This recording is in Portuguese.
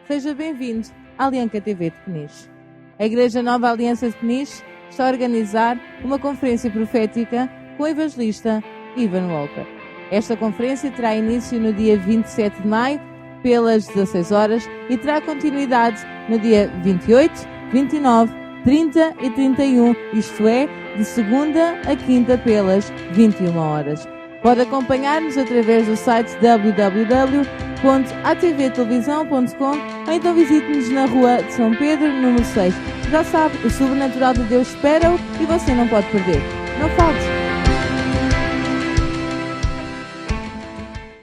Seja bem-vindo à Aliança TV de Peniche. A Igreja Nova Aliança de Peniche está a organizar uma conferência profética com o evangelista Ivan Walker. Esta conferência terá início no dia 27 de maio, pelas 16 horas, e terá continuidade no dia 28, 29, 30 e 31, isto é, de segunda a quinta pelas 21 horas. Pode acompanhar-nos através do site www.atvtelevisão.com ou então visite-nos na Rua de São Pedro, número 6. Já sabe, o sobrenatural de Deus espera-o e você não pode perder. Não falte!